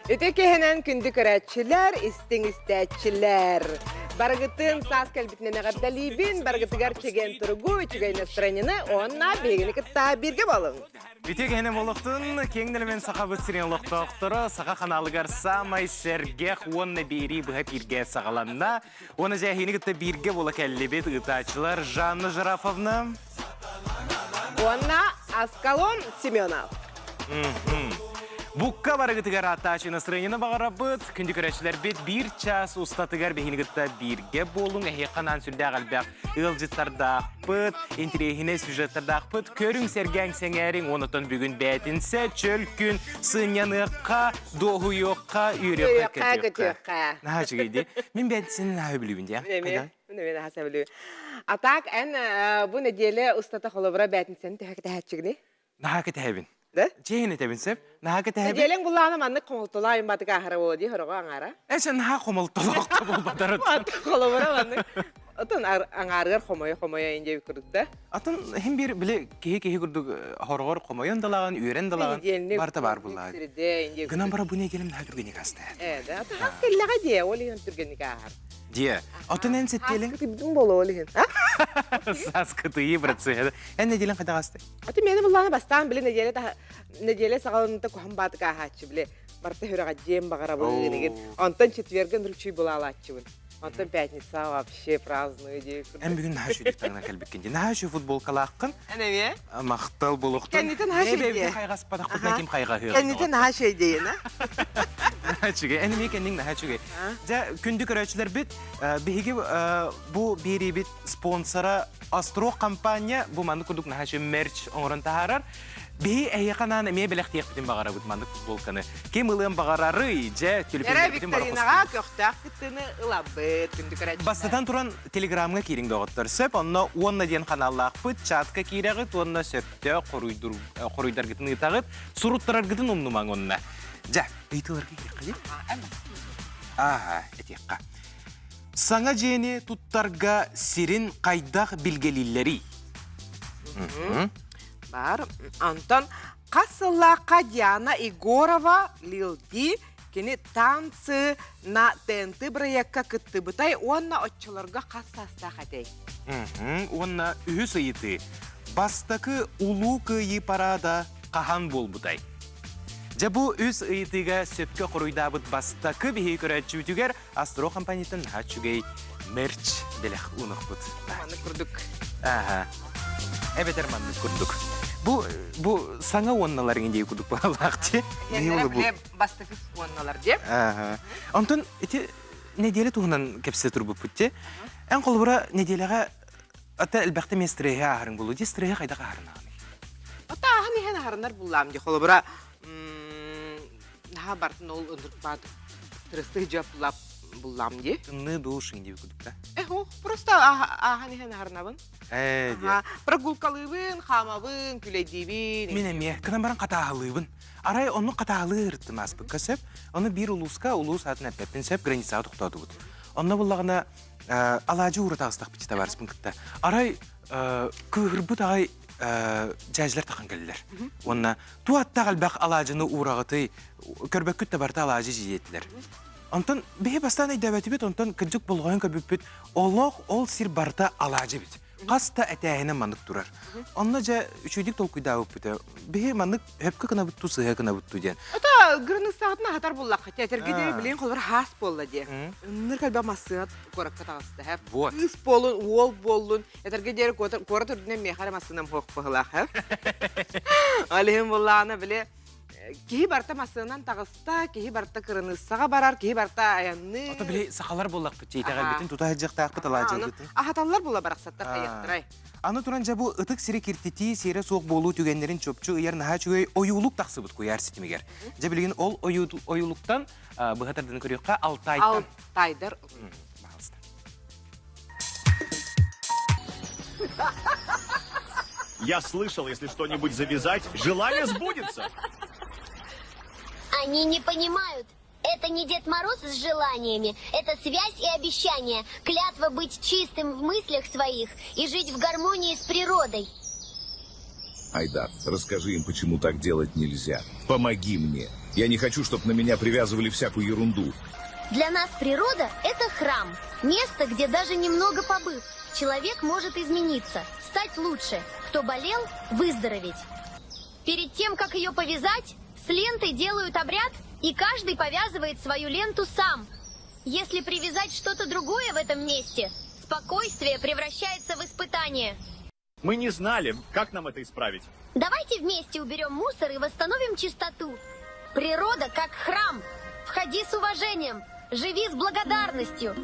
Ötekehenen kündü köretçiler, istin isteçiler. Bargıtın saz kalbitine kadalibin, bargıtıgar çegen turgu, çügey настроенini onna begini kıtta birge bolun. Ötekehenen boluktun, kengdelemen sağa bıtsırın oluktoqturu, sağa kanalıgar samay sergex, onna beri bıha birge sağalanna, ona jahini kıtta birge bolak ellebet ıtaçılar, Жанна Жирафовна. Onna Askalon Semyonov. Bukka baragıtıgar ataçı настроенині bağırabıt, kündü köreçiler bit bir ças ustatıgar behini gıtta birge bolun, ehekanan sülda galbaq, ılcıtardaq interehine süjetardaq körün sergen sengerin, onutun bugün betinse, çölkün, sınyanıqqa, doğu yoqqa, üyrekqa kötüqqa. Naha çıgıydı? Min betsin naha bilübün diye. Bunu hasa biliyor. Atak en bu nediyeli ustata holobra betinsen tehak tehakçıgını. Naha ketehebin. De? Cehine tebinsep, naha ketehebin. Nediyelin bullağına manlık komultulayın batık ahara o diye horoga angara. Eşen naha komultolokta bolbadarıt. Batık holobra manlık. Otun angargar homoya ince bir kurudda. Atın hem bir bile kehi kurduk horgor komoyon dalağın, üren dalağın barta bar bulladı. Gınan bara bu ne gelim naha gürgeni kastı. Evet, atın haskıllaga diye olihin türgenik ahar. Diye. Atın en settiyelim. Haskıtı bütün bolu olihin. Saskıtı iyi bıratsın. En ne diyelim kada kastı? Atın beni bullağına bastan bile nediyele sağalınında kohum batık ahatçı bile. Barta hüraga cem bağıra bulgın. Ondan çetvergen rükçüy bulalatçı bul. Ondan pятница вообще праздную diye. En bugün naha şu diktanına kalbikkince. Naha şu futbol kalaqqın. Ene mi? Maqtal buluqtun. Kenditen naha şey diye. Ebe kaygas padak kutna kim kayga hıyor. Kenditen naha şey diye ne? Naha çüge. En mi kendin naha çüge. Ja kündük öğrenciler bit. Bihigi bu biri bit sponsora Astro kampanya bu mandık kuduk naha şu merch onurun taharar. Bihi ehyakan eme belektiyak bitin bağara bu mandık futbol kanı. Kim ılığın bağararı ja tülüpün Ere bitin bağara Viktorinaga köktak kıttığını ılabıt kündük öğretçiler. Bastadan turan telegramga kiring doğutlar söp, onna diyen kanallar pıt, chatka kiragıt, onna söpte koruydar gıtın ıtağıt, suruttarar gıtın umnuman onna. Ja, ıytılarga kirikka değil? Aha, etiyakka. Sana jeni tuttarga sirin kaydak bilgelilleri. Бар, Антон, Касылака Диана Егорова Лилди, кені танцы на ТНТ проекка кытты бұтай, онна отчыларға қассаста қатай. Onna ühü sayıtı. Bastakı ulu kıyı parada kahan bol buday. Ja bu üs ıyıtıga söpke koruyda bastakı bihi köretçi bütüger Astro kampanyatın haçugay merch belek unuq bud. Manı kurduk. Aha. Evet ermanlık kurduk. Bu sana onnaların indiği kurduk bağlaktı. Yenlere bile bastakı onnalar deyip. Aha. Ondan iti ne diyeli tuğunan kepse turbu putti. En kolbura ne diyelaga ata elbette mestrehe ahırın bulu. Distrehe kayda ahırın ağını. Ota ahani hen harınlar bullam diye kolubura. Daha bartın ol ındırk bat. Tırıstı hicap bullam diye. Tınlı doğuşun indiği kurduk da. О, просто ahani hen harınabın. Diye. Прогулкалыбын, хамабын, күлейдибин. Mine miye, kınan baran katağılığın. Aray onun katağılığı ırttımaz bu kasep. Onu bir uluska, ulus adın epepin sep granisa tuqtadı bud. Onna bullağına alacı uğra tağıstak biçte var spınkıtta. Aray kıhır bu dağay cajlar taqan geldiler. Onna tuatta qalbaq alacını uğrağıtı körbek kütte barta alacı jiyettiler. Ondan behe bastan edebiyatı bit, ondan kıcık bulğayın köbüp bit. Allah ol sir barta alacı bit. Qasta etahine manık durar. Onnaca üçüydük tolkuy davıp bit. Behe manık hep kına bittu, sıha kına bittu diyen. Ota gırını saatına hatar bullaq. Teterge de bilen kolbar has bolla diye. Nır kalba masınat korakka tağıstı hep. Is bolun, wol bolun. Teterge de kora türdüne mehare masınam hoq pıhlaq hep. Alihim bullağına bile kehi barta masınan tağısta, kehi barta kırını sağa barar, kehi barta ayanını. Ota bile sakalar bollaq bit. Iteğal bitin tuta hacıq tağıp alacı bitin. Ahatallar bulla baraqsattar ayaktıray. Anı turanca bu ıtık siri kirtiti, sire soğuk bolu tügenlerin çöpçü ıyar naha çögey oyuluk taqsıbıt koyar sitimiger. Ja bilgin ol oyuluktan bu hatardını körüyokka 6 aydan. 6 aydır. Bağılsın. Я слышал, если что-нибудь завязать, желание сбудется. Они не понимают. Это не Дед Мороз с желаниями. Это связь и обещание. Клятва быть чистым в мыслях своих и жить в гармонии с природой. Айдар, расскажи им, почему так делать нельзя. Помоги мне. Я не хочу, чтобы на меня привязывали всякую ерунду. Для нас природа – это храм. Место, где даже немного побыв, человек может измениться, стать лучше. Кто болел – выздороветь. Перед тем, как ее повязать, с лентой делают обряд, и каждый повязывает свою ленту сам. Если привязать что-то другое в этом месте, спокойствие превращается в испытание. Мы не знали, как нам это исправить. Давайте вместе уберем мусор и восстановим чистоту. Природа как храм. Входи с уважением, живи с благодарностью.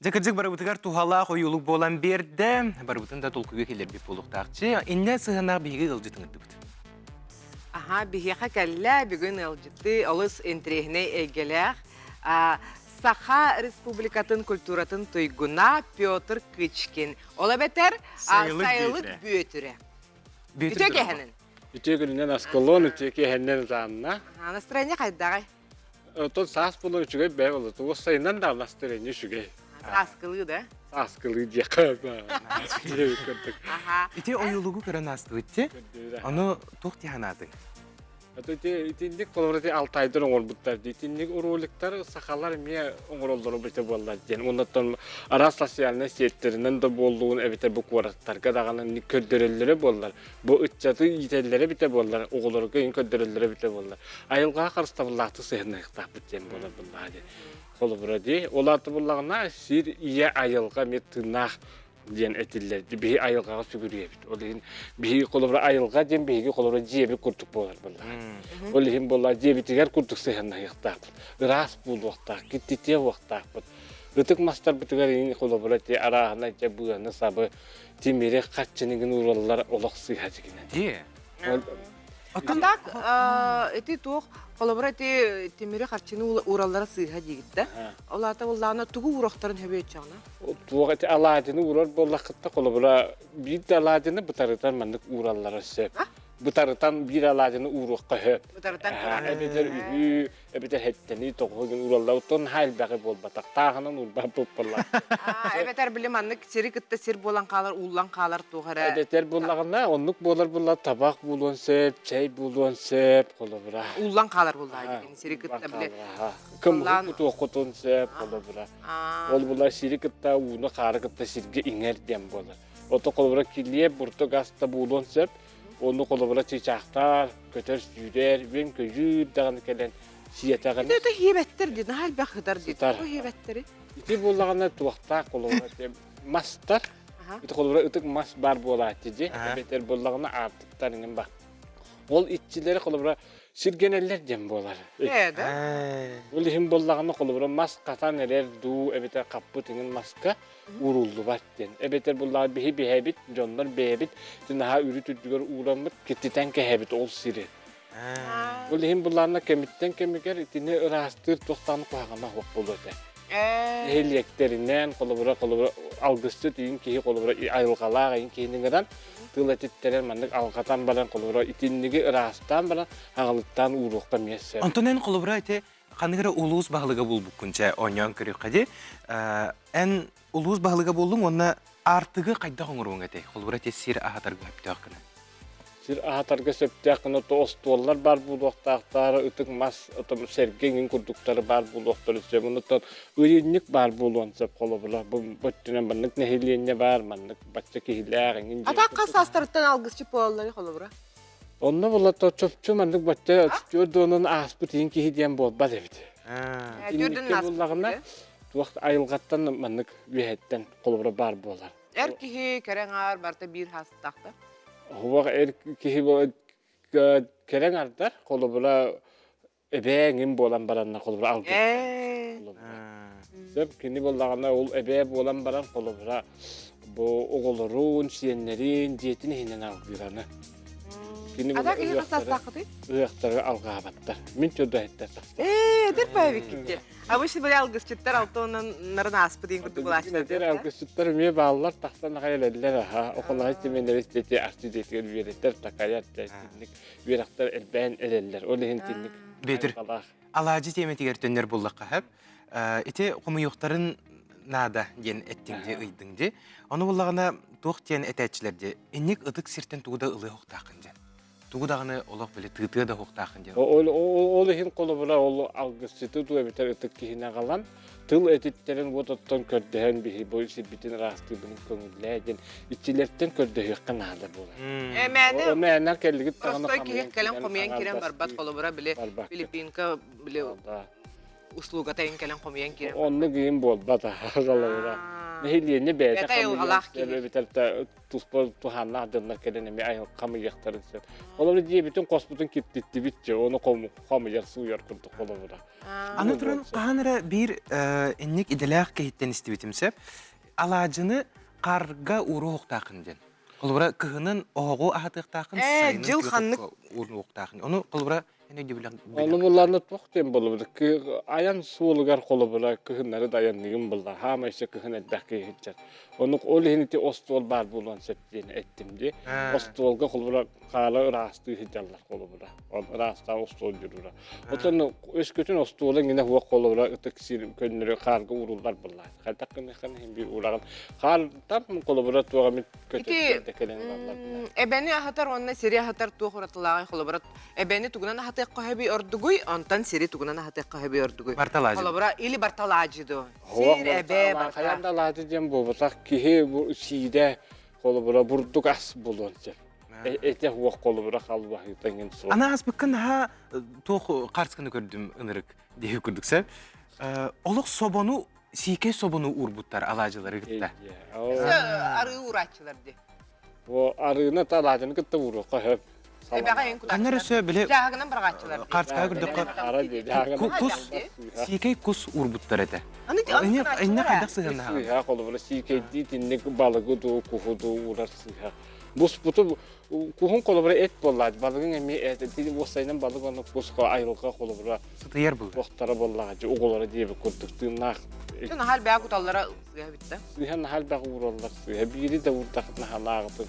Жекеджек барыбытыгар тухала коюлук болан берде, барыбытын да толкуга келер беп болуктакчы. Инне сыгынак биги ылжытыңыды бит. Aha, biheqa kalla bugün ılcıttı olus entrehine egeler. Saha Respublikatın Kulturatın Tuyguna Pyotr Kıçkin. Ola beter sayılık büyütüre. Küçük ehenin. Ütügünün askolon ütüki hennen zanna. Настроение kaydağı. Ton sas bunu ütüge be oldu. O sayından da настроение şüge. Saskılı da. Saskılı diye kaza. Aha. İte oyulugu körən astı bitti. Onu toq dihanadın. İtindik kolorati 6 aydır oğul butlar. İtindik urulikler sakalar miye oğulları bite bollar. Yani ondan ara sosyal setlerinden de bolluğun evite bu kuvaratlar kadağının kördürelleri bollar. Bu ıççatı yitelleri bite bollar. Oğulları köyün kördürelleri bite bollar. Ayılgağa karşıda bollahtı sehne yıktaq biten bollar bollar. Kolorati olatı bollağına sir iya ayılga met tırnaq diyen etiller. Bir ayılgağa sügürüye bit. Oleyin bir kolora ayılga diyen bir kolora ciyebi kurtuk bolar bollar. Oleyin bollar ciyebi tiger kurtuk sehne yıktaq. Iras bul vaqtaq, gittite vaqtaq. Itık mastar bitigar in kolorati arağına cabığını sabı timire kaççınıgın urallar olaq sıyhacıgına. Diye. Atak eti toq kolabora eti temiri qarçını urallara sıyha digitte. Olata bollağına tuğu uraqtарын höbeyetçağına. Tuğati aladını urar bollaqıtta kolabora bir de aladını butarıtan mandık urallara söp. Butarıtan bir aladını uruqqa höp. Butarıtan Ebeter ühü, ebeter hetteni toğu gün urallar uton hayl bağı bolbatak. Tağının urba popparlar. Evet bilim anlık seri kıtta sir bolan qalar ullan qalar tuğara. Ebeter bollağına onluk bolar bollar tabak bulun söp, çay bulun söp kolabora. Ullan qalar bollağına seri kıtta bile. Kim bu toqutun söp kolabora. Ol bular siri kıtta uunu qarı kıtta sirge inger dem bolar. Oto kolabora kiliye burtu gasta bulun söp. Onu kolabora çiçaktar, kötür sürer, ben köjür dağını kelen siyetağını. Ne de hibettir dedi, hal bakıdır dedi. Tutar. O hibettiri. İti bollağına tuaqta kolabora mastar. İti kolabora ıtık mas bar bola atici. Beter bollağına artıktarının bak. Ol itçileri kolabora sirgeneller dem bolar. Evet. Ol him bollağına kolabora mas katan erer du ebeter kaputinin maska uruldu batten. Ebeter bollağı bihi bihebit, jonlar behebit. Tinaha ürü tüddügör uğramıt, gittiten kehebit ol siri. Ol him bollağına kemitten kemiker itini ırastır tohtanı koğağına hoq buludu. Ehliyekterinden kolabora algıstı deyin ki kolabora ayılgalar ayın kendingedan tığlatitteler mandık algatan baran kolabora itinligi ırastan baran ağalıktan uğruqta miyese. Antonen kolobra ite kanıgıra ulus bağlıga bulbukunca onyan körüqadi. En ulus bağlıga buldun onna artığı qayda qoңuruğun ete. Kolobra ite sir ahatar göptüqını. Sir ahatarga septiaqını tostuollar bar buluqtaqtары ıtık mas otom sergengin kurdukları bar buluqtары semunuttan ıyınnik bar buluğun sep kolobra. Bu böttünen banlık nehiliyenine var manlık batça kehilağın. Atak kasastırıttan algısçı poğalları kolabora. Onna bolla çöpçü mandık batça gördüğünün aspı tiyin kehidiyen bolba debit. Gördün nasıl? Tuaqt ayılgattan mandık vihetten kolobra bar bolar. Erkihi keren ağır barda bir hastaqta. Huwa erkihi bo keren artar kolobra ebeğin bolan baranna kolobra algı. Sep kini bollağına ol ebeğe bolan baran kolobra bu oğulların, siyenlerin diyetini hinen algıranı. Atak iyi kasastaqtı? Iaqtarı algağabattar. Min çoda ettar. Der payvik gitti. Ama şimdi böyle algısçıtlar altı onun narın aspı deyin kurdu bulaştı. Nedir algısçıtlar miye bağlılar taxtan hayalediler ha. Okullar istemenler istedi artidetler veretler takayat tinlik veraktar elben eleller. Olehin tinlik. Bedir. Alacı temeti gertönler bullaqqa hep. Ite qomuyuqtарын nada gen ettingde ıydыңde. Onu bullağına toq diyen etəçlərdə ennik ıdık sirten tuğda ılı hoqtaqınca. тугу дагыны олох биле тыты да хоктахын деп. Ол ихин колобура ол алгысыты дуа битер ытык кихине калан. Тыл этиттерин бодоттон көрдөһөн бихи бойсы битин расты бин көңүлләден ичилерден көрдөһө канада була. Мәне Мәнәр келлигит тагына просто киһен калан комиян кирен барбат колобура биле Барбат. Филиппинка биле услуга тайын калан комиян кирен. Онны гейм бол бата халалара. Нехилине бәдә Бәтә юлгалах киһи. битәртә туспол туханна дынна келене ме ай камы яктар итсә. Олар ди битен коспутун киттитти битче, оны камы ярсы уяр курдук колобура. Аны туран каһанара бир энник иделах кеһиттен истибитимсеп, алаажыны карга уру хоктахын ден. Колбура кыһынын огу ахатыктахын сайын. жыл ханнык уру хоктахын. Оны колбура эне дибилен. Оны буларны токтен болобур. Аян суулугар колобура кыһыннары даяннигин булда. Хама ише кыһын эддәкке хитчер. Оны ол хинити остол бар булган септен эттимди. Остолга колобура кала расты хитерлар колобура. Он раста остол жүрүра. Отон өскөтүн остолун гына хуак колобура ытыксир көннөрү карга урулдар буллар. Хатакын хан хим бир ураган. Хар тап колобура туга мит көтөттө келен баллар. Эбени ахатар онна сири ахатар туохуратылагай колобура. Эбени тугунан ахатык кахаби ордугуй, онтан сири тугунан ахатык кахаби ордугуй. Барталаажы. Колобура или барталаажыды. Сир эбе барта. Хаянда лады дем болбосак кихи бу сиде колобура бурдук ас болон деп. Эте хуак колобура халбахытан су. Ана аспыккан ха тох карсканы көрдүм ынырык деп көрдүксеп. Олук собону сийке собону урбуттар алаажылары гытта. Ары урачылар де. О арына таладын кытта уру кахып. Эбега ен куда. Каннар өсө биле Жагынан баргачылар де. карска көрдүк. Ара де. Кус сийке кус урбуттар эте. Аны Эне кайдак сыгында. Я колобура сийке дитинник балыгы ду кухуду урарсыга. Бус буту кухун колобура эт боллады. Балыгын эми эт дили босайнан балык аны куска айылга колобура Сытыяр бул. вақтары боллағачы, оғылары дейбі көрдіктің нақ. Жон хал бәя куталлара сыга битте. Сүйен хал бәғі ұралар сүйе. Бири де ұрдақытына халағыты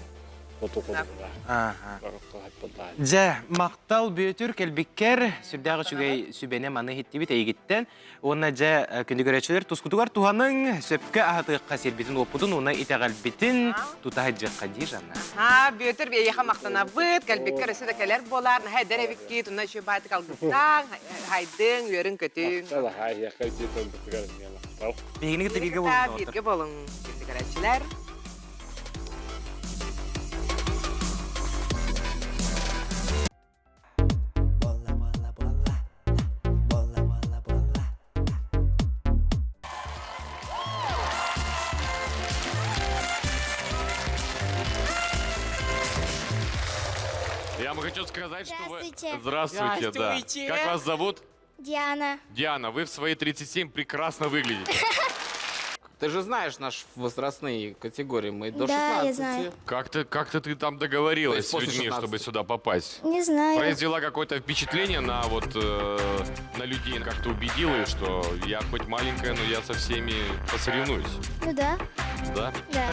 қоту қолыра. Аха. Бағытты хат боллағачы. Жа, мақтал бүйөтүр келбиккер, сүрдәғы сүгей сүбене маны хиттибит әйгіттен. Онна жа күнді көрәчілер тұскутуғар туғаның сөпкі ағатыққа сербетін опудын, ona итәғал бітін тұтағы жаққа дей жанна. Ha, büyütür bir yaha maktana bıt, kalbikler ise de keler bolar, hayder evikki, tunna şu baytı kalgısan, haydın, yörün kötün. Sala hay ya kay jeton bu kadar yana. Бегінгі тігілге Ha, болын. birge bolun, şimdi karatçılar. Я вам хочу сказать, что вы... Здравствуйте. Здравствуйте, Здравствуйте. да. Как вас зовут? Диана. Диана, вы в свои 37 прекрасно выглядите. Ты же знаешь наши возрастные категории, мы до Да, 16. я знаю. Как-то ты там договорилась с То есть после людьми, 16. чтобы сюда попасть. Не знаю. Произвела какое-то впечатление на на людей, как-то убедила, их, что я хоть маленькая, но я со всеми посоревнуюсь. Ну да, Да? да.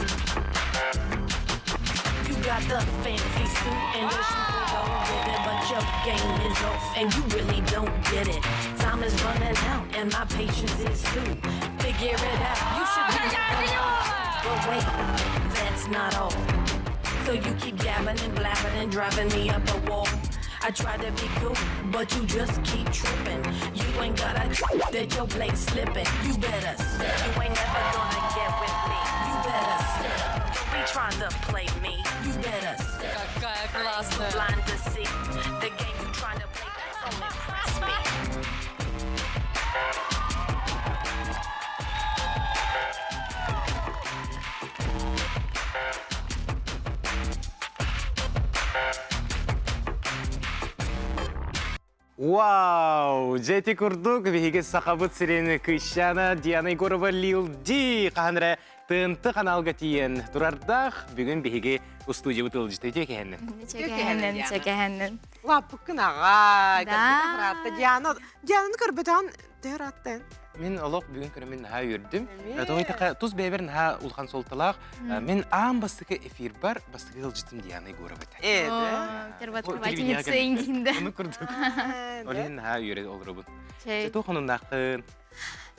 You got the fancy suit and the shoes go with it, but your game is off and you really don't get it. Time is running out and my patience is too. Figure it out, you should be but wait, that's not all. So you keep gabbing and blabbing and driving me up a wall. I try to be cool, but you just keep tripping. You ain't got a that your blade slipping. You better step. You ain't never gonna get with me. You better step. Don't be trying to play me. You better step. Какая классная. Blind to see the game you trying to play. That's only impress me. Вау! Жети курдук, вихиге сақабыт сирені кышана Диана Егорова Лил Ди қаныры тынты каналга тиен. Турардақ, бүгін вихиге студия бұтыл жіті текенін. Чекехеннен. Лапыкын ағай, Да. kalbikten kırattı. Diyana'nı kırbetan tehrattın. Мен олық бүгін күні мен наға үрдім. Әме. Тоғайтақа тұз бәйбер наға ұлған солталақ. Мен аң бастықы эфир бар, бастықы ғыл жітім Диана Егорова та. Еді. Тербат О, кырбатин телевидение етсейін дейінде. Оны күрдік. Олен наға үреді олыры бұн. Чей. Жето қонындақын.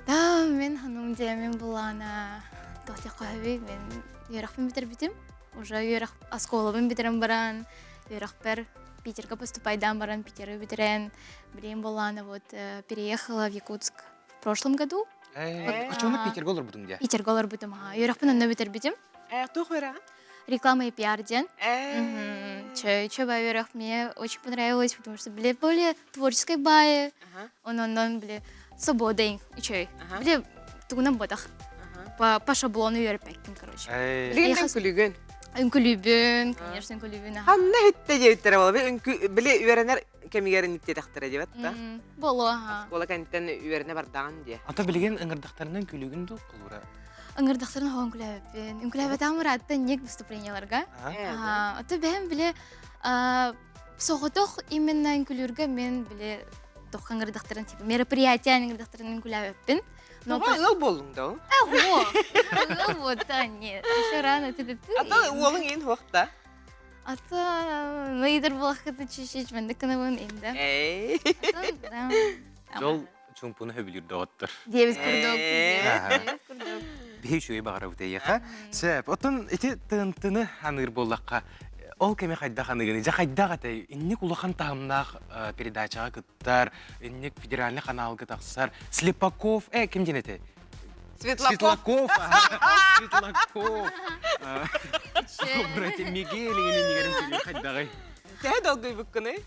Да, мен ханым мен булана тоте каби мен ярахпен битер битим. Уже ярах асколабын битерем баран. Ярах бер Питерга поступайдан баран Питеры бітірен. Білейін болана вот переехала в Якутск в прошлом году. Ачуны Питерге олар будың де? Питерга олар бітім, Юрақпын онна бітір бітім. Тухыра. Реклама и пиар ден. Чё во-первых, мне очень понравилось, потому что, были более творческой баи, он, были свободой, и чё, были тугна ботах, по шаблону юрпекин, короче. Линден күлүгүн. Үнкүлүбүн, конечно, үнкүлүбүн. Хамна хитте жейтер бол. Биле үйренер кемигерин итте тактыра дебат та. Боло, ага. Кола кенттен үйрене бардаган де. Ата билген ыңырдақтарынан күлігін ду қылура. Ыңырдақтарын хоғын күләбін. Үнкүләбет амыратты нек выступленияларға. Ата бәм біле соғытоқ именно үнкүлүрге мен біле тоқ ыңырдақтарын типа мероприятия ыңырдақтарын үнкүләбеппін. Ыл болдың да ол. Вот, да, нет. Еще рано ты. Ата олың ең хуақта. Ата, мейдер болақыты чешеч, мен де кінавын енді. Жол чумпуны хөбілерді оттыр. Девіз күрдік. Бей шөй бағара өтейеқа. Сөп, отын эти тыны аныр болаққа. Ол кеме қайда қанығыны, жа қайда қатай, иннек улахан тағымнақ передачаға күттар, иннек федеральный каналға тақсар. Слепаков, кем денеті? Светлаков. Светлаков. Братья Мигель, негерін келі қайдағай. Тәй долгой бүккіні?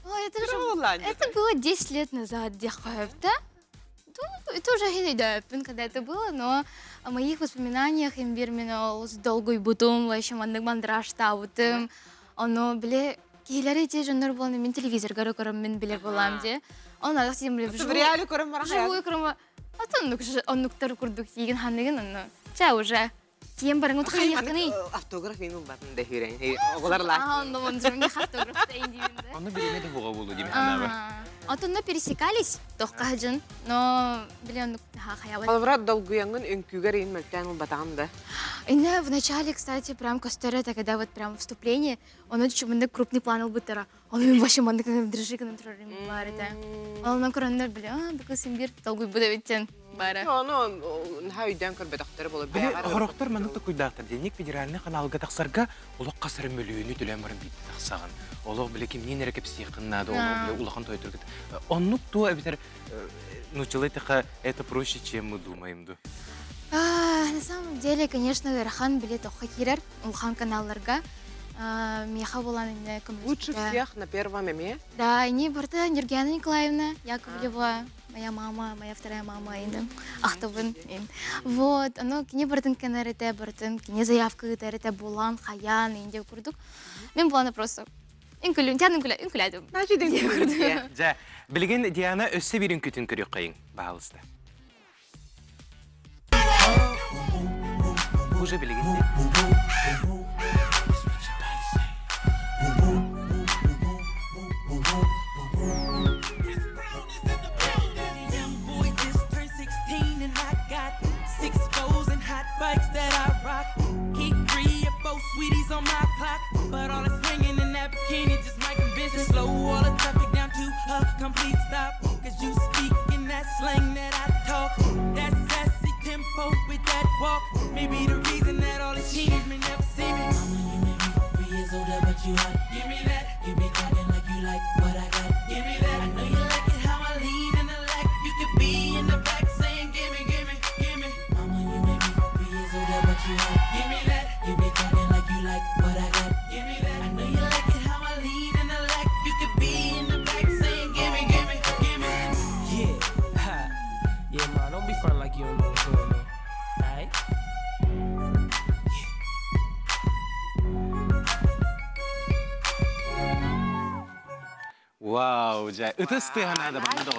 Это было 10 лет назад, да? Это уже хинейдәппін, когда это было, но о моих воспоминаниях им берменал с долгой бутум, вообще мандық мандраж табытым. Оно, біле, кейлері те жондар боланы, мен телевизорға көрім, мен біле болам де. Оны ағыз дейм біле, В реале көрім бара қаяқ? Живой көрім, оннуктар күрдік дейген ханығын, оны. Ча, уже. Кейін барың ұты қайыққыны. Автограф ең ұлбатын да үйрен. Оғылар лақ. Онда оны жүрмге автографта индивинді. Оны біреме де бұға болу деймін ханабы. Отонно пересекались, тоққа жын, но, біле, онды қаябы. Қалбыра долгуяңын өнкүгер ең мәлттен ұлбатаған да. И в начале, кстати, прям костера, это когда вот прям вступление, он очень мандак крупный план албытыра. Он вообще мандак дрожи, когда трорим барыта. Он на коронер, бля, бакы симбир, долгуй будавиттен бара. Оны үйден көрбетақтары болып Біле, бәғар. ғырықтар манықта көйдақтар. Денек федеральный каналға тақсарға олық қасыры мөліөні түлен барын бейті тақсаған. Олық біле кемнен әрекеп сейқыннады, олық біле улақан той түргіт. Оннық туа әбітер, ну, человека это проще, чем мы думаем, да? На самом деле, конечно, Рахан билет охакирер, улхан каналларга. Меха была на Лучше всех на первом име. Да, они борта Нергена Николаевна Яковлева, моя мама, моя вторая мама, Ахтовын. Вот, оно кіне бортын кенерете бортын, кіне заявка гытерете булан, хаян, инде курдук. Мен буланы просто үнкүләдім. Значит, үнкүләдім. Жа, білген Диана өсі бір үнкүтін көрек қайын, бағалысты. Уже білген де. Bikes that I rock, keep 3 or 4 sweeties on my clock, but all that's swinging in that bikini just might convince me. Slow all the traffic down to a complete stop, cause you speak in that slang that I talk, that sassy tempo with that walk, maybe the reason that all the teens may never see me. Mama, you may be 3 years older, but you hot. Give me that. You be talking like you like what I got. Give me that. I know you like it how I lean in the leg. You could be in the back saying, give me, give me, give me. Mama, you may be 3 years older, but you hot. Give me that. You be talking like you like what I got. Give me that. I know you like it how I lean in the leg. You could be in the back saying, give me, give me, give me. Yeah, ha. Yeah, man, don't be frontin' like you don't know what's going on. Alright? Вау, жа, ұтысты ғанады баңа да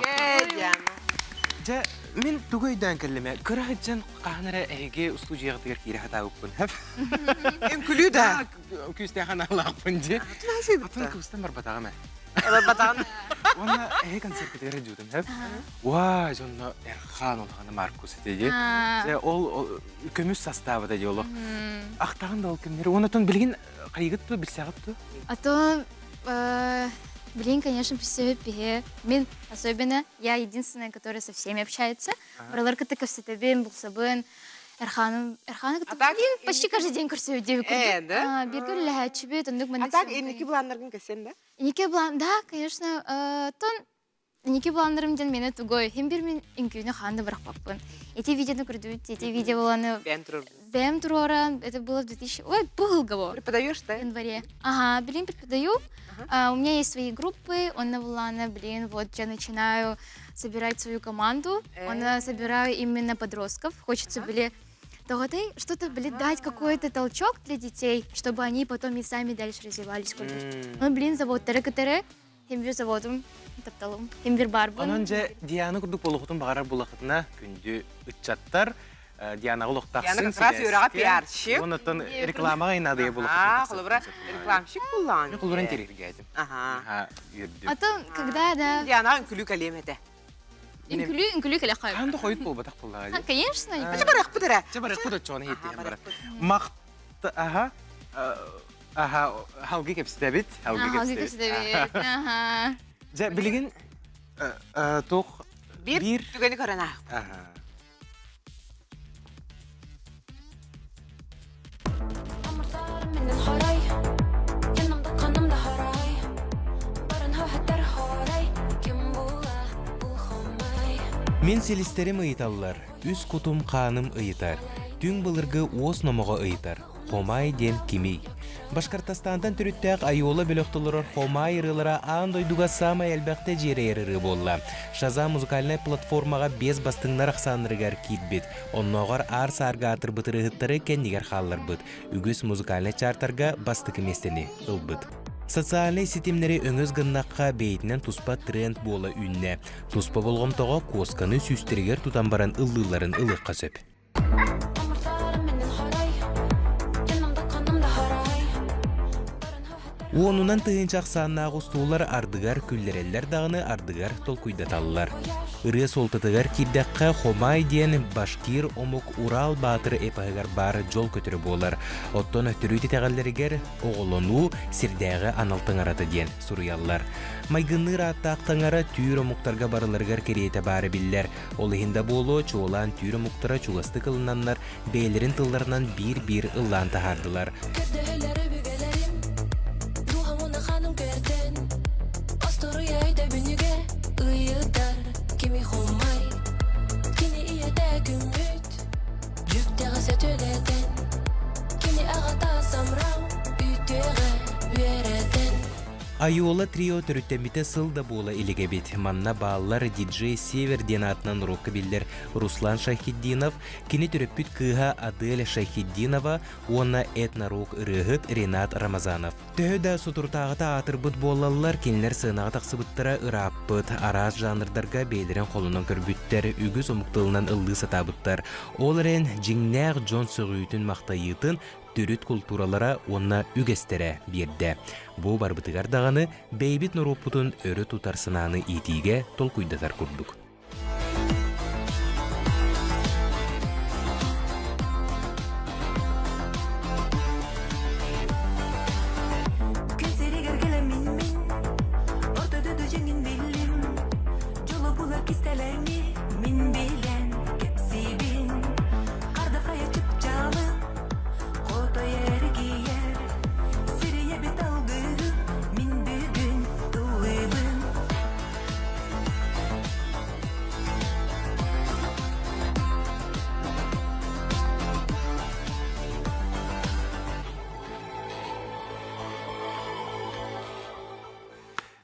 Жа, мен түгөйден кәліме, көрағыджан қағанары әйге студияғытығыр кейрі хата өкпін, әп? Үнкүлі да. Күсті ғаналы ақпын же. Атын күстен бар батаға мә. Бар батаған. Оны әйге концерт кетігірі жүдім, әп? Ва, жонна Эрхан олғаны Маркус етеге. Ол көміс составы да де олық. Ақтағын да ол кімдері. Оны тон білген қайғытты, білсәғытты? Ато... Блин, конечно, все пе. Мен, особенно, я единственная, которая со всеми общается. Браларка так всетабен, булсабен. Эрханым Атак, блин, почти каждый день курсую девушка. да? Bir gün ләһәчбе, тындык мен. Атак энники буланнаргын кесен да? Нике блан, да, конечно, тон нике бландарым ден мені тугой. Хем бир мен инкүйні ханды бірақ паппын. Эти видеоны көрдүт, эти видео боланы Бентрур. Бэм Туроран, это было в 2000... Ой, был гого. Преподаешь, В да? январе. Ага, блин, преподаю. У меня есть свои группы. Он Влана, блин, вот я начинаю собирать свою команду. Он собираю именно подростков. Хочется, блин, что-то, блин, дать какой-то толчок для детей, чтобы они потом и сами дальше развивались. Ну, блин, завод Терекатере, Химбир заводом, тапталым, Химбир Барбан. Onun önce Diana kurduk bolukutun bağırar bulakıtına kündü ıtçattar. Diana kuluktaksın. Diana как раз юрага пиарщик. Ondan reklama inadı ya bulukutun. Холобра рекламщик булан. Ben kulların terir geldim. Ага. Ha, yürüdüm. А то, когда, да, Диана күлү калемете. инкулю каляхай. Kandı koyup bul batak bullağı. Конечно, и Ача барак бутера. Çabarık bu da çoğunu hitti. Aha. Aha, halgı kepsi de bit. Halgı kepsi de bit. Aha. Bilgin, toq Bir tügeni körene. Aha. Мен селистерим ыйыталлар, үс кутум қаным ыйытар, түң былыргы ос номоға ыйытар, хомай ден кимей. Башкортостандан түріттәк айола бөлөктөлөр хомай ырылара андойдуга самай әлбәқте жерейрыры болла. Шаза музыкальная платформаға без бастыңнар ақсанырыгар китбет, онноғар ар-сарга атыр бытырыгыттары кендигер халлар быт, үгіс музыкальный чартарға бастықы местені ылбыт. Социальный сетимнери өңөз гыннаққа бейтінен туспа тренд бола үнне. Туспа болғымтоға косканы сүстірігер тутан баран ыллыларын ылыққа сөп. Онунан тыгынчақ санна ағыстуулар ардыгар күллереллер дағыны ардыгар толкуйдаталылар. Ыры солтатыгар кирдаққа хомай ден Башкир омук Урал батыр эпағығар бары жол көтірі болар. Оттон өттірүйті тәғаллерігер оғылыну сирдәғы аналтыңараты ден сұруялар. Майгыныр аттақтыңары түйір омуктарға барыларғар керейті бары биллер. Олығында болу чоолан түйір омуктара чуғасты кылынанлар бейлерін тылларынан бір-бір ыллан тахардылар. Айола трио түріттембіті сылда бола илігебет. Манна баллар диджей Север ден атынан рокка биллер Руслан Шахиддинов, кені түріппіт кыға Адель Шахиддинова, онна этнорок ырығыт Ренат Рамазанов. Төхі сутуртағыта атырбыт болалар кенлер сынаға тақсыбыттара ыраппыт, араз жанрдарға бейлерін қолынан көрбіттер, үгіз омықтылынан ылды сатабыттар. Оларен жиңнәғ Джон Сөгүйтін мақтайытын түріт культуралара онна үгестере берді. Бұ барбытыгар дағаны бейбіт нұруппутын өрі тутарсынаны итиге толкуйдатар күрдік.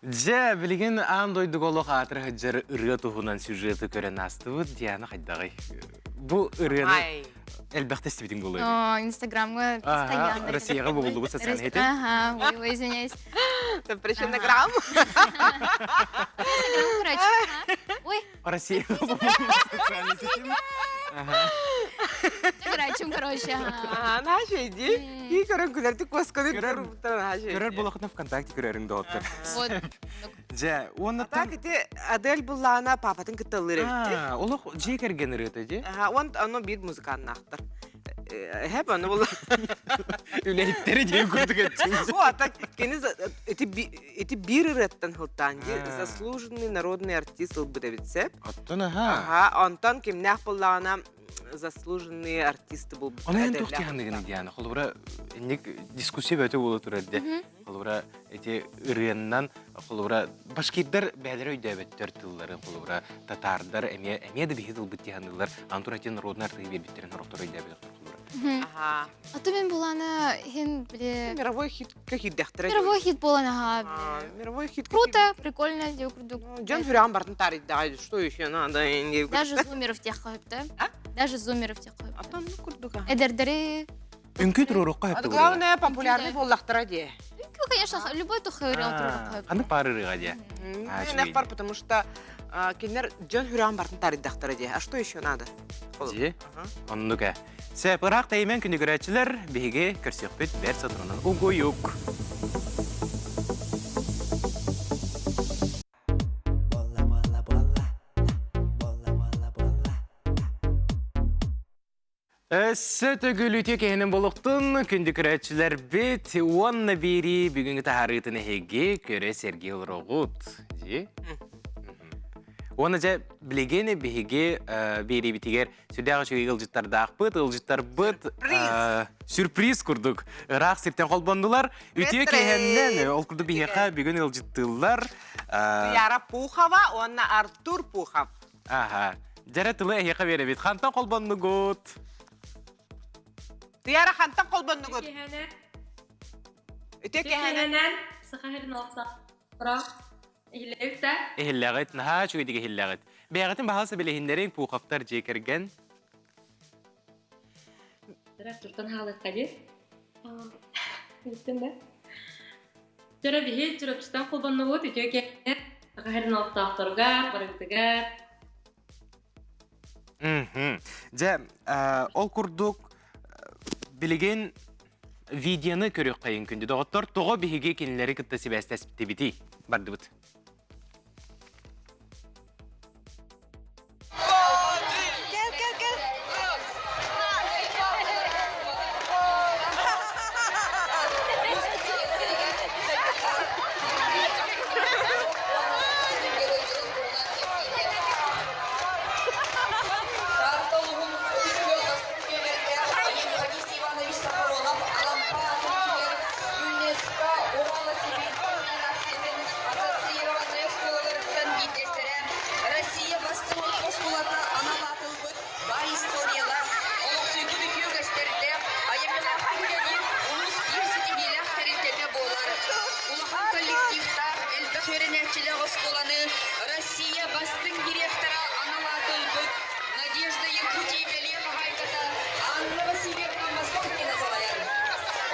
Же, білген андойдық олық атыр ғаджар ұрғы тұғынан сюжеті көрен астығы, Диана қайдағай. Бұл ұрғаны әлбәқті істебетін болу еді. Инстаграмға постоянно. Россияға болды бұл социальный хеті. Ага, ой, извиняюсь. Там причем на грамм. Инстаграм, короче. Ой. Россияға болды социальный хеті. Короче. Наши иди. И көрін күлерді косканы көрін наши. Көрер болақытын ВКонтакте көреріңді оттыр. Вот. Же, оны Так, это Адель булана папатын кытылыры. Олық жей кәрген ұрыты, же? Он бит музыканын ақтыр. Hep onu bullar. Üleyitleri diye kurduk etsin. O так, эти bir ыраттан хылтанжы, заслуженный народный артист ылбыдабитсеп. Оттон, аха. Ага, онтон кимнях буллагана заслуженный артисты бұл. Оны en tohti hanıgını diyana. Kolubra endik diskusiya böte bolu turardı. Kolubra eti ırığından kolubra başkirler bәлері өйді әбеттер тыллары. Kolubra tatardar әмия de bihid ылбыт diyandılar. Антур әтен родный артығы бербеттерін роқтор өйді әбеттер kolubra. Ага. Аты мен боланы хин біле... Мировой хит дәқтірі. Мировой хит боланы ха. Мировой хит. Круто, прикольно, деп күрдік. Джон Фюриан бартын таридді. Что еще надо? Даже зумеров тех қойыпты. Даже зумеров тех қойыпты. Атан күрдік. Эдердері... Үнкі тұрорыққа әпті бұлға. Главное, популярный боллақтыра де. Ну, конечно, любой тухай вариант қойыпты. Қаны пары ырыға де. Мен бар, потому что кенер Джон Фюриан бартын тариддақтыра де. А что еще надо? Де? Оннука. Сәп ырақ таймен күні көрәтшілер бейге көрсек бет бәр сатырынан ұғойық. Өссі төгіліте кейінен болуқтың күнді көрәтшілер бет онна бері бүгінгі тағарытын әйге көрі Сергей Лроғыт. Де? Оны жа білегені бейге бері бітігер сүрдіғі шөй ғылжыттарды ақпыт, ғылжыттар бұт сюрприз күрдік. Ирақ сірттен қолбандылар. Үте кейіннен ол күрді бейге бүгін ғылжыттылар. Яра Пухова, онна Артур Пухов. Аха. Жаратылы әйеқа бері бет. Қантан қолбанды ғыт? Яра қантан қолбанды ғыт? Үте кейіннен? Сақахерін алса. Бірақ. Ehillagit, naha şöydeki ehillagit. Beğetin bahası bilehinlerin puğaftar cekergen. Direktörden halı kadir. Gittin de. Jara bihi çırpçıdan kullanma bu diyor ki Saqaherin altta aktarga, barıgtıga. Ja, ol kurduk bilegen videonu körük kayın kündü. Doktor toğu bihige kendileri kıttası bestes biti. Bardı bıt. Россия бастың директора Аналатыл Бұд, Надежда Якутия-Велена Хайката, Анна Васильевна Москвина Залаян.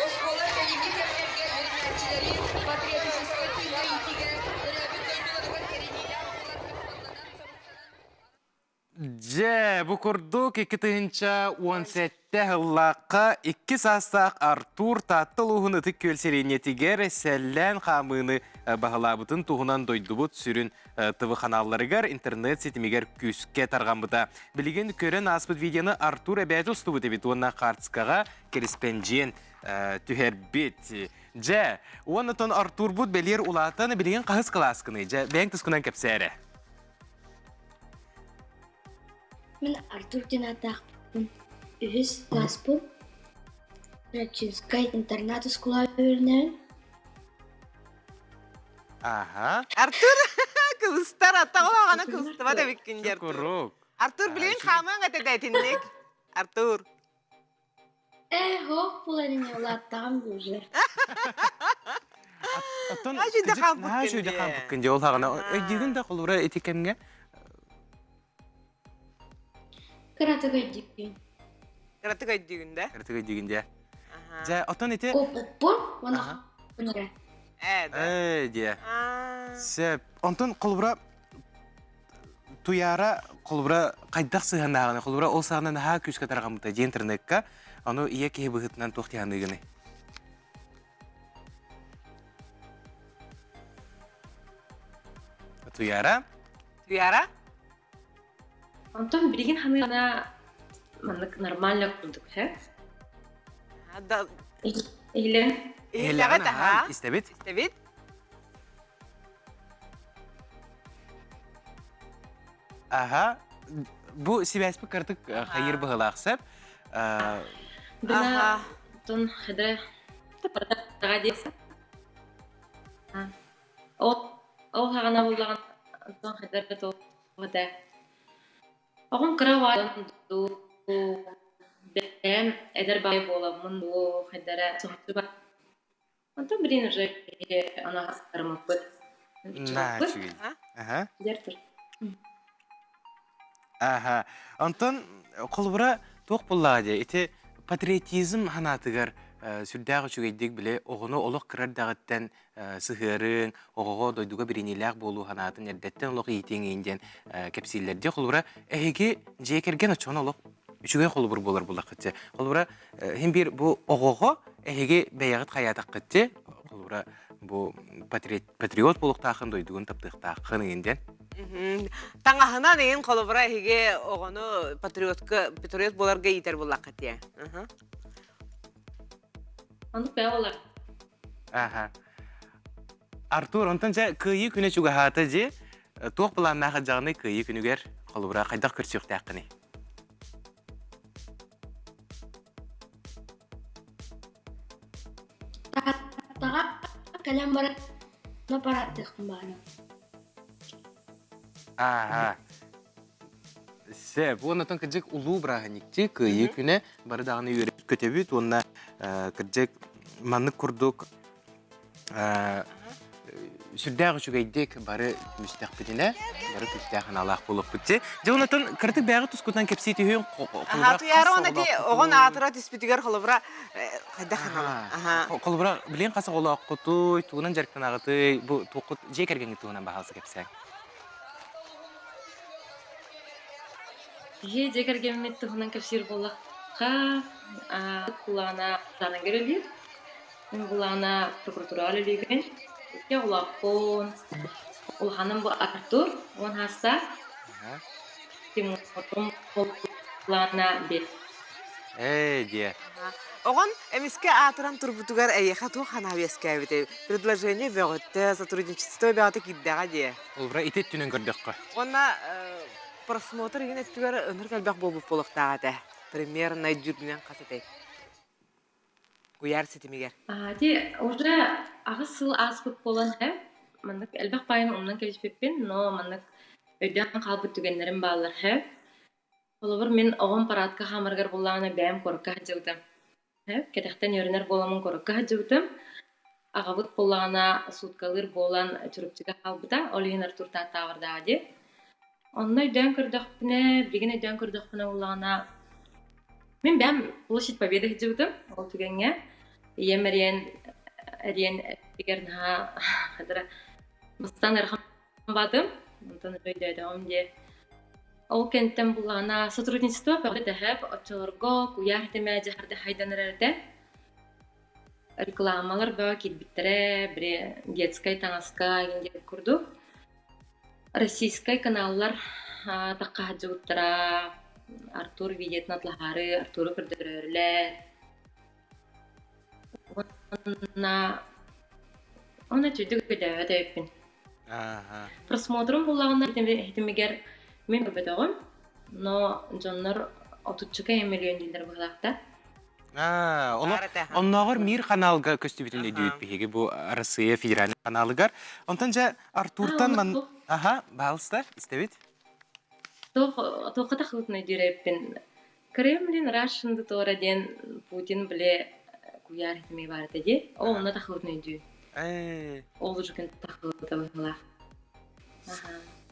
Оскола коллективтерге бөлмәтчілері патриотической тылға итіге үрәбі көйділігін керенелер Ja, bu kurduk 2017 yıllıqa 2 sastaq Artur Tattılıuhun ıtık kölseriyetiger sellen xamını bağılabıtın tuğunan doydubut sürün tıvı kanallarıgar internet setimiger küske tarğambıda. Bilgen kören aspıt videonu Artur əbəti ustubu debit ona kartskağa kerespenjiyen tüherbit. Ja, onu ton Artur bud belir ulatanı bilgen qahız kılaskını. Ja, ben tıskunan kapsare. Мен Артур Динатахпын. Үхіс Гаспыл. Рачинскай интернаты скула вернен. Aha. Артур, кылыстар атағылағана кылыстыва да беккендер. Шукурок. Артур білейін қамын әтедәйтіндік. Артур. Хох, бұл әрине олаттағым бұжыр. Ажүйді қампық Ажүйді қампық кенде ол хағына. Өйдеген де қолуыра етекемге? Кыратыға дейін. Кыратыға дейгінде? Кыратыға дейгінде. Жа, отон ете... Опыппын, оны бұныры. Де. Сәп, онтон қолуыра туяра қолуыра қайдақ сығанағына, қолуыра ол сағынан ха күске тарғамыта жентірнекка, оны ие кей бұғытынан тоқтияныгыны. Туяра? Туяра? Антон билген ханы гана маннык нормально курдук, хэ? Илен. Илягат аха. Истебит. Истебит. Ага. Бу сибәспе кыртык хайыр быгылаксып. Бина тон хедре тагадеса. Ол хагана булган тон хедре то вода. Огон кравай ду бем эдер бай боламын бу хедре сохтуба. Антон брин уже она кармапыт. Начуй. Ага. Дертер. Ага. Антон колбура тоқ буллагы ити патриотизм ханатыгар сүрдәгы чүгейдик биле огону олық кырар дагыттан сыхырын огого дойдуга бириниләк болу ханатын эрдеттен олық итеңинден кепсиллерде колбура эһиги жекерген очон олық үчүгө колбур болар булакытчы. Колбура хим бир бу огого эһиги бәягыт хаятак кытчы. Колбура бу патриот болуктахын дойдугун таптыктахын инден. Таңахына деген колобра хиге огону патриот боларга итер булакытя. Аны бәвалар. Ага. Артур, онтанча кыйы күнө чуга хата же, тоқ планнага жагны кыйы күнүгер колобра кайдак көрсөк тақыны. Тага калам бара на параттык бара. Ага. Сеп, онна тон кыжык улуу браханикчи кыйы күнө бары дагыны үйрөп көтөбүт, онна кыжык маннык курдук сүрдәгы чугайдык бары müstәкбидине, бары күстәхын алак булып битти. Жонатан кыртык бәгы тускутан кепси түйөн Ага, туяры оны ди огон атыра диспитигер колобра кайдахана. Ага. Колбура билен каса голак кутуй, тугунан жарктан агыты, бу токут жекерген тугунан баһасы кепсәң. Же дегерге метті хунан кепсир болаққа кулана жана керелер. Мен кулана прокуратура алелеген. Ке улақпон. Ол ханым бұл Артур, он хаста. Тимуртом кулана бет. Дия. Огон эмиске атыран турбутугар эйха ту ханавеске бите. Предложение бөгөттө, сотрудничество бөгөттө киддага дие. Колбура итет түнөн көрдөккө. Онна просмотр ген эттүгөр өнөр калбак болуп болуктагата. Примерно жүрдүнөн касатай. Куяр сетимигер. Ди уже агысыл аспыт болан хэ. Мандык элбак байын умнан келишпеппин, но мандык өйдөн калбыт түгеннерин баалар хэ. Олобур мен огон паратка хамаргар булланы бэм корка жагдым. Хэ, кетехтен йөрөнөр боламын корка жагдым. Агабыт буллана суткалыр болан чурупчуга калбыта, олин Артур татаварда ди. Онна өйдөн көрдөкпүнө, бигине өйдөн көрдөкпүнө буллана. Мен бэм площадь Победы жагдым, ол түгенге. Емерен бигерна хадра мыстан эрхам бадым. Онтан өйдөдөм ди. Ол кенттен булана сотрудничество бөгөтө хэп очорго куяхтеме жахарда хайданырды. Рекламалар бөгө китбиттере, бире детская таңаска генде курду. Российская каналлар такка жуттара Артур видет натлахары, Артур көрдөрөлөр. Она чөйдүк көдөбүн. Просмотрым булагында хитимигер мен көбөдөгөм, но жоннор 30 миллион дилер булакта. Онногор мир каналга көстүбүтүндө дүйүт биги бу Россия федераль каналыгар. Онтанча Артуртан ман балста истебит. Тоқата хутны диреппин. Кремлин Russian тораден Путин биле куяр хитими барда ди. Онна тахутны дүй. Ол жүкен тахута була.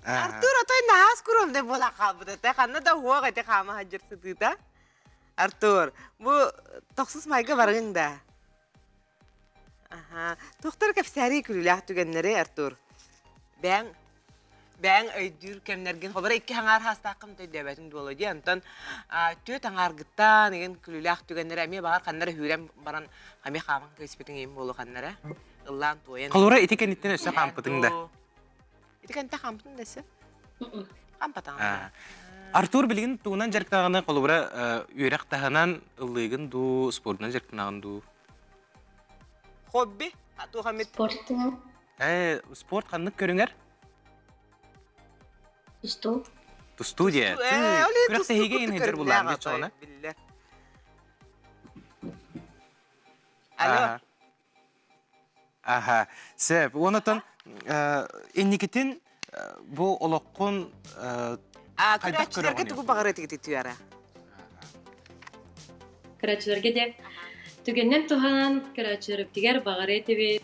Артур отой наас курум де бола калбыта. Та канна да хуага те кама хаджырсыдыта. Артур, бу токсус майга баргында. Ага. Тоқтар кепсәри күлүләк түгеннәре Артур. Бәң өйдүр кемнерген хобара 2 хаңар хастакым төйдөбәтин боло ди. Антон төт аңаргыттан деген күлүләк түгеннәре эме багар каннары хүрәм баран хами хамын кеспетин эм боло каннары. Ыллан тоен. Колора этикениттен өсө кампытыңда. Этикенте кампытың десе? Кампатаң. Артур билген туунан жарктаганы колубра үйрәк таханан ыллыгын ду спортунан жарктаган ду. Хобби? Ату хамит. Спортыңа. Спорт ханнык көрүңөр? Тусту. Ту студия. Күрәк тәһиге инһәҗер булган бит чагына. Алло. Аха. Сәп, онотон инникетин бу олоққун Күрәчиләргә тугу багыр этик түйәре. Күрәчиләргә дә түгеннән туган күрәчиләр тигәр багыр этебет.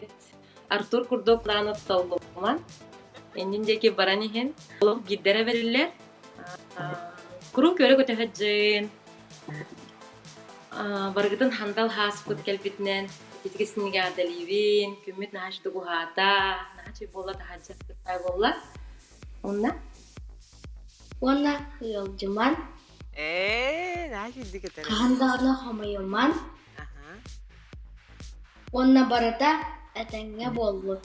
Артур Курдов планып талдыман. Эндендәге баранихен ул гиддәре берилләр. Куру көрө көтәһәҗен. Баргытын хандал хас кут келбитнен итгесинге адаливин, күмит наш дугата, начи болла таһаҗат тай болла. Онна йылжыман. Начи дикетер. Хандална хамайылман. Онна барата әтәңгә боллы.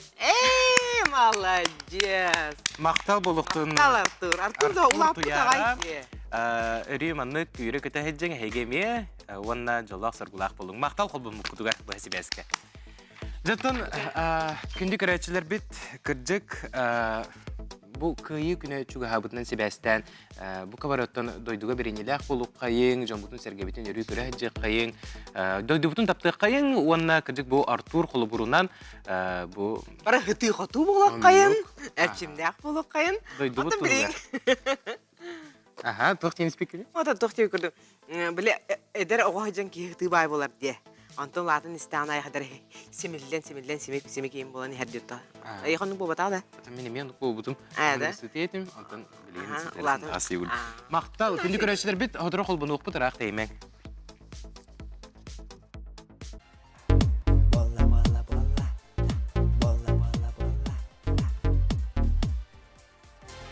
Молодец. Мактал болуктун. Артур да улап тагай. Риманны күрө көтәһәҗен хегеме, онна жолак саргулак булың. Мактал холбун мукутуга бәсибәскә. Жаттан күндү көрәчиләр бит кырҗык бу кыйы күнә чуга хабытнан себәстән бу кабараттан дойдуга беренеләк булып кайын, жомбутун сәргәбитен йөрү көрәҗе кайын, дойдубутун тапты кайын, онна кырҗык бу Артур холбурунан бу Бара хыты хату булып кайын, әчимдәк булып кайын. Дойдубутун. Ага, тохтен спикер. Ота тохтен күрдү. Биле эдер огоҗан ки хыты бай булар ди. Антон латын истана хәдер семик ким буланы хәддәтә. Айханны бу батада. Мен бу бутум. Университетим, антон билен. Латын асыйгыл. Мактал, күндү көрәчләр бит, хәдер холбуны укып тарак теймен.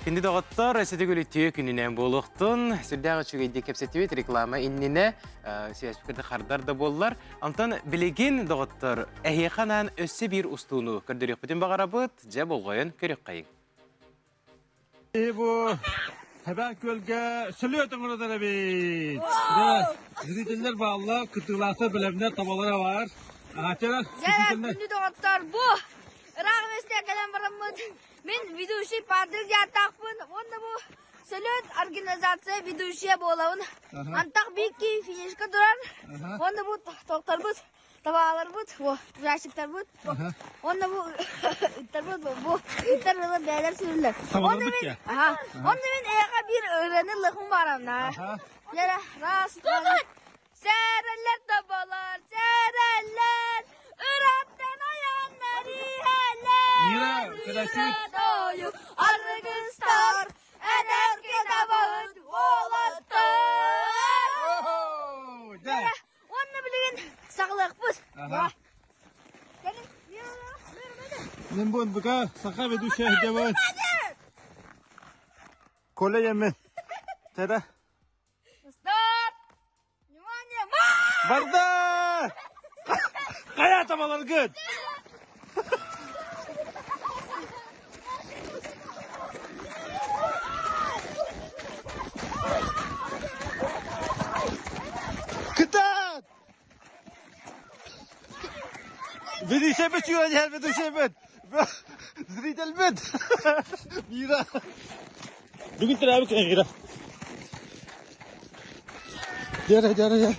Кинди дагыттар, әсетегөлітті күнінен болуқтын. Сүрдәғы чүгейді кепсетівет реклама инніне сөйәспікірді қардар да болылар. Антон білеген дағыттар, әйеқанан өссі бір ұстуыну көрдірек бүтін бағарабыт, жә болғайын көрек қайын. Bu hemen gölge sülüyordun orada da bir. Zürütünler bağlı, kıtırlasa bölümler tabalara var. Ağaçlar, zürütünler. Şimdi doktor bu. Rahmetli gelen baramız. Ben viduşi pardır yatakpın. Onda bu sülüyot organizasya viduşiye boğulavın. Antak bir ki finişka duran. Onda bu doktor bu. Tabalar bu. Yaşıklar bu. Onda bu ıttar bu. Ittar böyle değerler sürürler. Tabalar bu ya. Onda ben eğer bir öğrenir lıkım varam na. Yara rast. Sereller tabalar. Sereller. Irak'tan ayanları heller. Mira, kadasın. Argıstar. Ederke tabağın oğlattır. Yara. Onda bilin sağlık bu. Gelin. Ben bu buka sakal ve düşe devam. Kolay yemin. Tada. Stop. Внимание. Barda. Kaya tabalar good. Kıtat. Beni şebet yiyor ya, beni şebet. Zritel bet. Mira. Bugün teravi kaya Mira. Yara.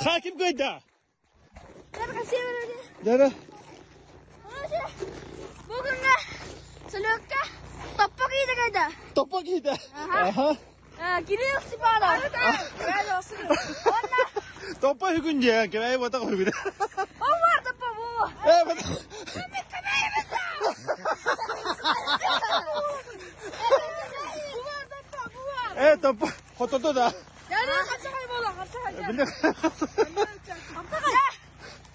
Hakim koyda. Yara. Bugün de sülükte topak yedi kayda. Topak yedi. Aha. Gidiyor sipara. Gel olsun. Topak hükün ya, kaya batak hükün. O var topak bu. Evet. Evet topak. Hototo da. Gel kaçakay bola kaçakay. Bildik.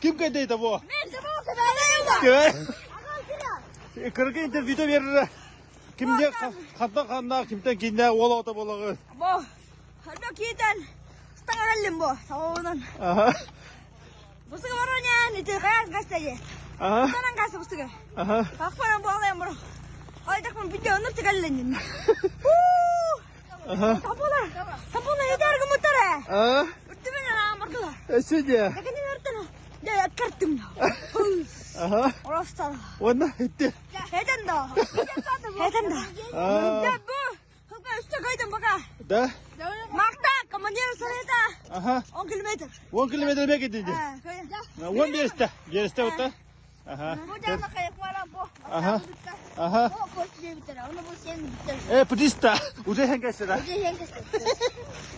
Kim kaydaydı bu? Ben de bu kadar yok. Kim? Kırık interview'da verir. Kimde hatta kanda kimden kinde ola ota bolağı. Bu. Harba kiten. Setengah lim bu. Tahunan. Aha. Bu sekarang warnanya itu kayak gas aja. Aha. Sekarang gas bu sekarang. Aha. Aku mana bola yang bro. Oh, tak pun video nur sekali lagi. Aha. Tapula hedar gumutare. Aa. Urtumena na makala. Eşece. Dekeni urtana. Ya kartım. Aha. Orasta. Ona hitti. Hedanda. Hedanda. Aa. Ya bu. Hıpa üstte kaydım baka. Da. Makta kamandiyo sarayda. Aha. 10 kilometre. 10 kilometre mi gidildi? Ha, kaya. 10 biriste. Biriste ota. Aha. Bu cana kayak mara bu. Aha. Aha. Bu post diye bitir. Onu bu sen bitir. Pudista. Udah yang kasih dah. Bu yang kes.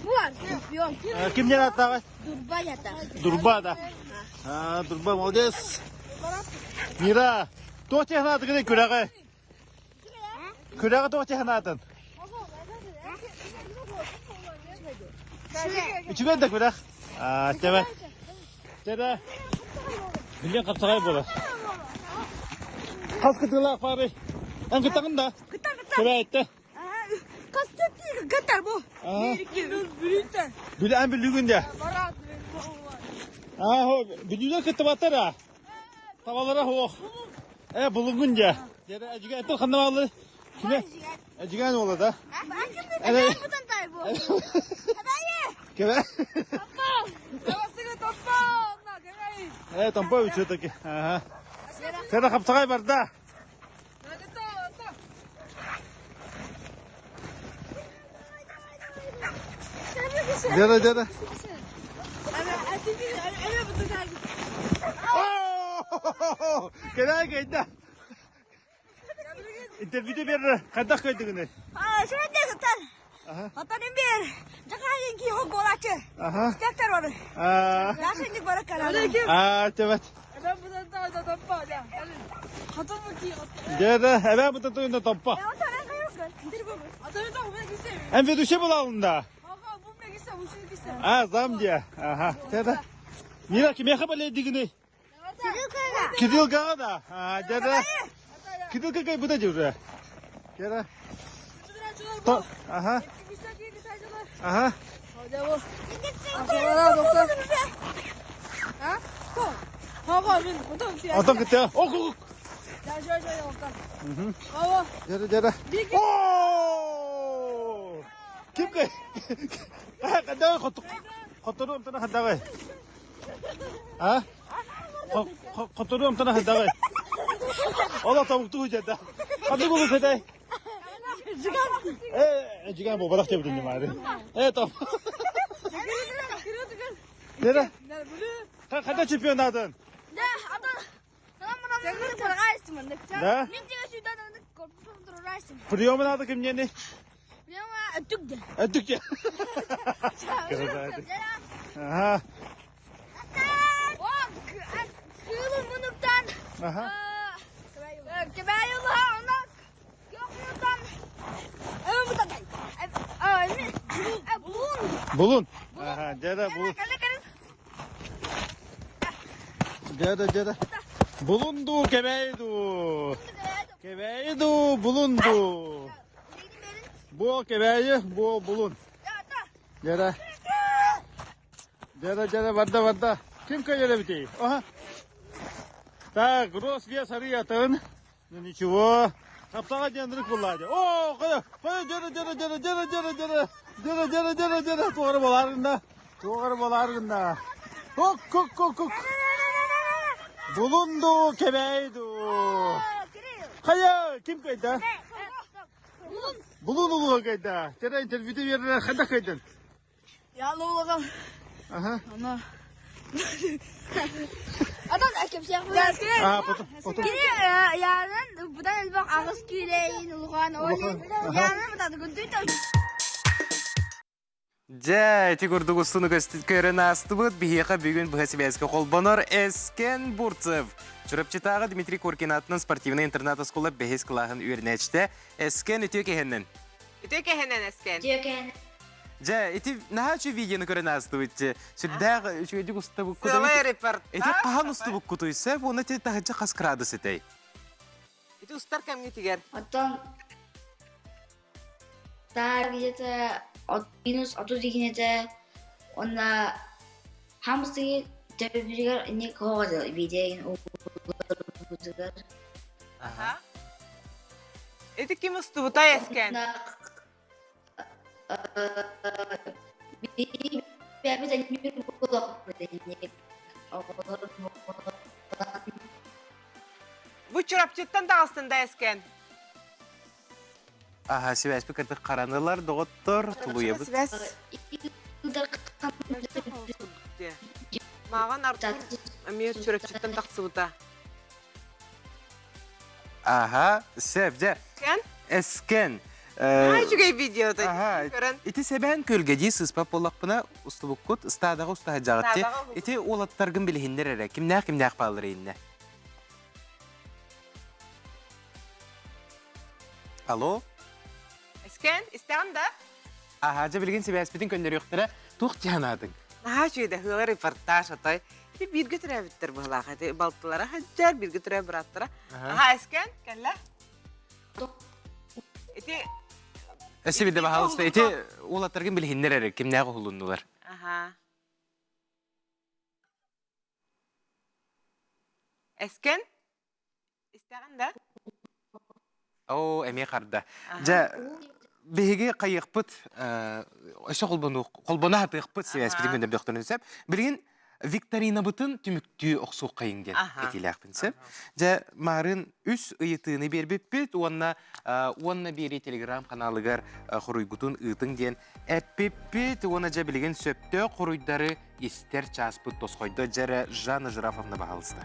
Bu var. Yok. Kim yang datang? Durba yata. Durba dah. Durba modest. Mira. Tuh cek nanti kena kuraga. Kuraga tuh cek nanti. İçime de kurak. Coba. Coba. Biliyor kapsayı bola. Kas ketilak pare. Ang ketangan dah. Coba itu. Kasteti getar bu. Birlikte. Bila ambil lugun dia. Biliyor ketebatar ah. Tavalara ho. Bulungun dia. Jadi juga itu kan malu. Kime? Juga ne olur da? Evet. Bu tantay bu. Kime? Toppa. Tavasını toppa. Tampa uçuyor taki. Aha. Sen de kapsayı var da. Jara. Kena kayda. Interview bir kadak kaydı gene. Şöyle de getar. Hatanın bir. Cakayin ki o golaçı. Skater var. Yakın bara karar. Evet. Ben bu tantay da toppa ya. Hatan mı ki? Jara, evet bu tatlı tampa. Hatanın kayıyor. Dir bu. Hatanın da bu gitse. Hem bir düşe bulalında. Baba bu ne gitse bu şu gitse. Zam dia. Jara. Mira kime haber digini? Kidil Kidil da. Jara. Kidil kagay bu da jura. Jara. Aha. Aha. Hadi bu. Aşağılara doktor. Ha? Baba bin. Bu da bir şey. Adam gitti. Ok. Ya şöyle doktor. Baba. Jara. Oh! Kim kay? Kadang kotorum tanah hadagay. Ha? Kotorum tanah hadagay. Allah tavuk tu jada. Kadang ko saday. Jigan bu badak çevirdin mari. Tamam. Nere? Kada çempiyon adın? Ne? Adam. Tamam bunu bırakırsın mı? Ne? Min diye şuradan korkusuz durarsın. Priyomun adı kim yeni? Ama öttük de. Öttük ya. Aha. Kıyılın bunuktan. Aha. Kebayılı ha ondan. Yok bunuktan. Evet bu da kay. Bulun. Aha, jada bulun. Jada. Bulundu kebeydu bulundu. Bu kebeyi bu bulun. Jada varda. Kim kayıyor biti? Aha. Так, Росве Сариятын. Ну ничего. Каптага жандырык булады. О, кая. Жара. Тоғыр боларында. Кок. Bulundu kebeydu. Kaya kim kayda? Bulun ulu kayda. Jara interview'de verir kayda kaydın. Ya Allah'ım. Aha. Ana. Adam erkek şey yapıyor. Foto. Gini yarın buradan elbak ağız kireyin uluğan oğlum. Yarın buradan gündüz Жа, эти гордугустуну көрінастыбыт, бігеға бүгін бұхасибәскі қолбанар Эскен Бурцев. Жүріпчетағы Дмитрий Коркин атының спортивный интернат осколы бәхес қылағын үйірнәчті. Эскен үтіе кехеннен? Үтіе кехеннен, Эскен? Үтіе кехеннен. Жа, эти наға чу видеоны көрінастыбыт? Сүрдәғы үшөйді ұстабық күтуй? Сылай репортаж. Эти қаған ұстабық күтуйса, оны те тағыджа қасқырады сетей. Эти ұстар кәмге тегер? Оттан тар где-то минус 32-нете онна хамстыгы төбүргөр не коды видеоин укутугар. Эти ким устубутай Эскен? Бәбі дәнемер болақ бәденек. Bu çorapçıttan dağıstında esken. Aha, Sivas bir kırdık karanlılar, doğuttur, tuluya bit. Sivas. Mağan Artur, amir çorapçıttan dağıstında. Aha, sevce. Esken? Esken. Ay, şu gay videoda. Aha, iti seben kölgeci sıspap olaqpına ustubukut, ıstadağı ustahacağıttı. Iti olattargın bilhinler ere, kimnak bağlar inne. Alo? Esken, isteğin de? Aha, bilgin Sivas bitin könderi yoktara, tuğ canadın. Aha, şu da hılı reportaj atay. Bir götüre bittir bu hılağı. Baltılara haccar bir götüre bıraktıra. Aha, esken, kelle. Iti... Esi bir de bahalısta, iti olattargın bilhinler ere, kimnak hulundular. Aha. Esken? İsteğin de? Oo, emi qarda. Ja bihigi qayıqpıt, öse kolbana hatıqpıt Sivas bitin gündem doktorun sep. Bilgin Viktorina butun tümüktü oqsuq qayın gen etilaqpın sep. Ja marın üs ıyıtını berbipit, onna biri Telegram kanalıgar xuruygutun ıtın gen epipit, ona ja bilgin söptö xuruydarı ister çaspıt tosqoyda jara Jana Jirafovna bahalısta.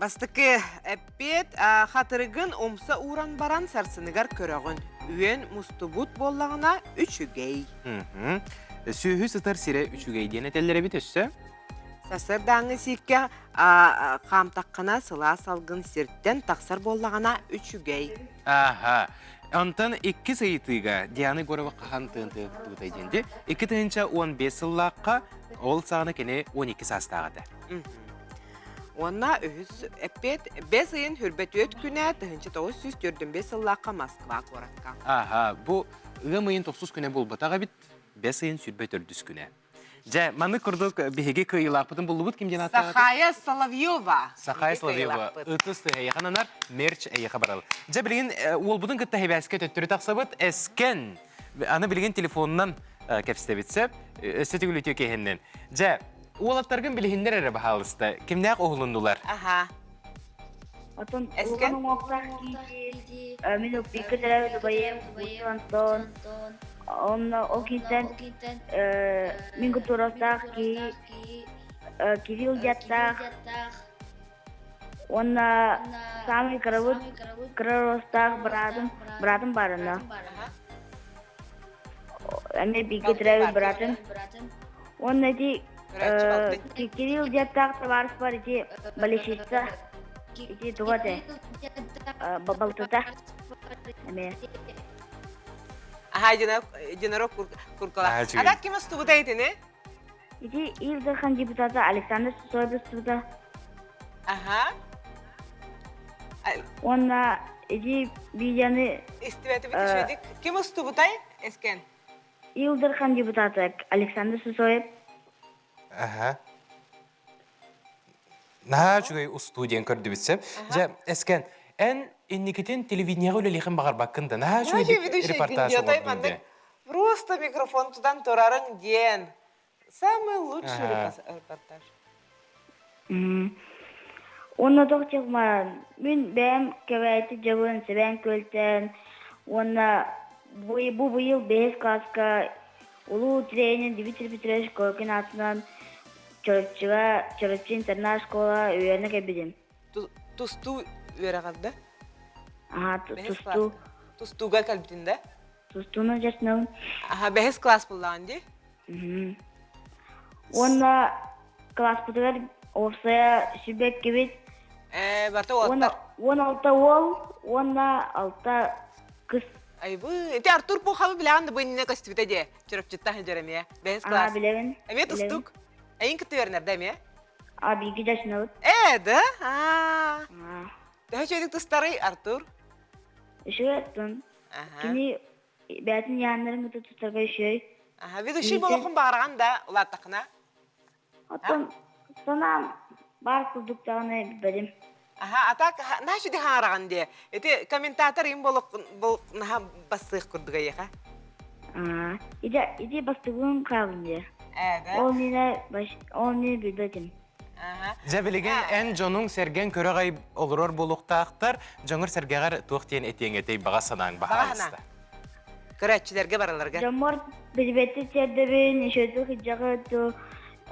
Bastıkı epet hatırıgın omsa uğran baran sarsınıgar körağın. Üyen mustubut bollağına üçügey. Sühü sıtır sire üçügey diyen etellere bitüsse? Sasır dağını sikke kamtakkana sıla salgın sirtten taksar bollağına üçügey. Aha. Ondan iki sayıtıga diyanı görüp qahan tığıntığıda dendi. İki tığınca 15 yıllaqqa ol sağını kene 12 sastağıda. Ona ühüs epet 5 ayın hürbet öt güne tığınca 945 yıllaqqa Moskva korakka. Aha, bu ığamayın 9 güne bulbatağa bit 5 ayın hürbet ördüs güne. Ja, manı kurduk bihegi kıyılaqpıdın bulubut kim jen atağı? Sakhaya Solovyova. Sakhaya Solovyova. Itısты яқанаnar merç яқа барал. Ja bilgin olbudun gıtta hebaske töttürü taqsabıt esken. Anı bilgin telefonundan kepste bitsep, östetігілі tökehinden. Ja, oğlattargın bilhinler ere bahalısta. Kimnaq oğlundular? Aha. Отон Esken? улган оңоқлар кийди. Мен бикке тарабы байым, Антон. Онна о китен мен гутурастах ки Кирилл жаттах. Онна самый краростах братым барына. Мен бикке тарабы братым. Онна ди Кирилл жаттах товарищ бар ди балешица. Ити тугате. Бабалтата. Аме. Aha, Jenarok kurkola. Adak kim istubuta etini? Ити Илдерхан депутаты Александр Сосоев студа. Aha. Онна ити видеоны İstibeti bitişmedik. Kim istubutay esken? Илдерхан депутаты Александр Сосоев. Aha. Naha çugay ustudyen kördü bitsep. Ja esken en innikitin televideniyaga uleliğin bağır bakında. Naha çugay reportaj oldu. Просто микрофон тудан торарын ден. Самый лучший репортаж. Онна тоқчықма, мен бәм кәвәйті жауын сәбән көлтен. Онна бұ бұйыл 5 класска ұлу тренер Дмитрий Петрович Коркин атынан Чороччы интернат школа үйеріне кәбедім. Тусту үйері қалды? Ага, тусту. Тустуға кәлбітінде? Тустуны жасынауын. Aha, 5 класс болдаған де? Онна класс бұдығар опсая шүбек кебет. Барта олаттар? 16 ол, онна 6 кыз. Айбы, әте Артур Пухабы білағанды бұйніне көстібіті де? Чөріпчіттан жереме, 5 класс. Білеген. Әме тұстук? Әйін күтті вернерді әме? Бигі жасынауын. Да? Дәхі чөйдік тұстары, Артур? Үші әттін. Кені бәтін янларын күті тұстарға үші. Ведущий болуқын бағырған да, ұлаттақына? Оттан, сонам бар продуктағаны бәдім. Атақ, нашы де хаңыраған де? Әте комментатор ең болуқ наға бассық күрдіға еға? İdi bastığın kalınca. Evet. Ол не bildim. Жабилеген эн жонун серген көрөгай олорор болуктаактар, жоңур сергегер туох тиен этиеңетей бага санаң бахаста. Көрәтчилерге бараларга. Жомор билбетти тердебин, ишөтү хиджагы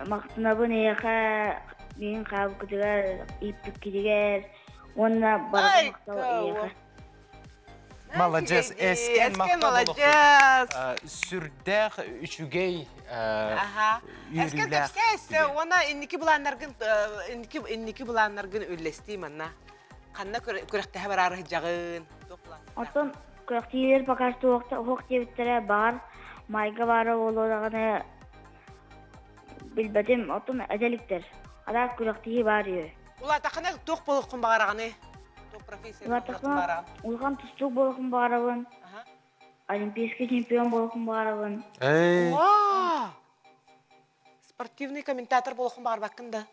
мактынабын эха мен кабы күтүгөр, иппиккидигер, онна бара мактал эха. Молодец, эскен молодец. Сүрдэх үчүгей Эскен тепсес, она инники буланнаргын үллестейм анна. Канна көрөктөһө барар хиджагын. Отон көрөктөйлөр покашты хок дебиттере бар, майга бары олораганы билбетим, отон эжеликтер. Ара көрөктөй бар ю. Ула такына ток болукун багараганы. Улган тустук болухун барабын. Олимпийский чемпион болухун барабын. Спортивный комментатор болухун барбакында.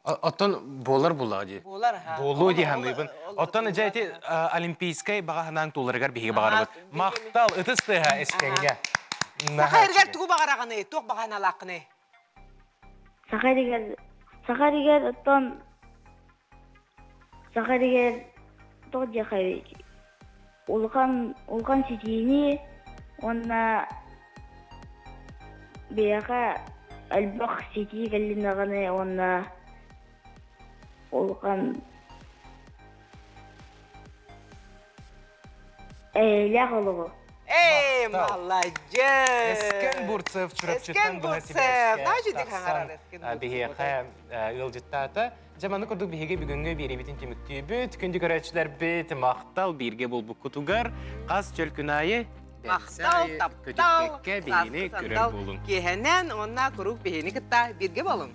Оттон болар булагы. Болар ха. Болу ди хандыбын. Оттон жайти олимпийский багаһынан туларыгар биһиге багарабыт. Мактал ытыстыга эскенге. Сахайргер тугу багараганы, ток баганалакны. Сахаригер оттон Сахаригер тоджахай. Улган ситини онна бияха албах сити галлинаганы онна улган лягылыгы. Молодец! Эскен Бурцев чурапчытан була биһиэхэ ылжыттаата жаманы курдук биһиге бүгүнгө биэрибитин тимиктүүбүт күндү көрөчүлөр бит мактал бирге болбук кутугар каз чөлкүнайы Мактал таптал. бейини көрөр болун. Кехенен онна курук бейини кытта бирге болун.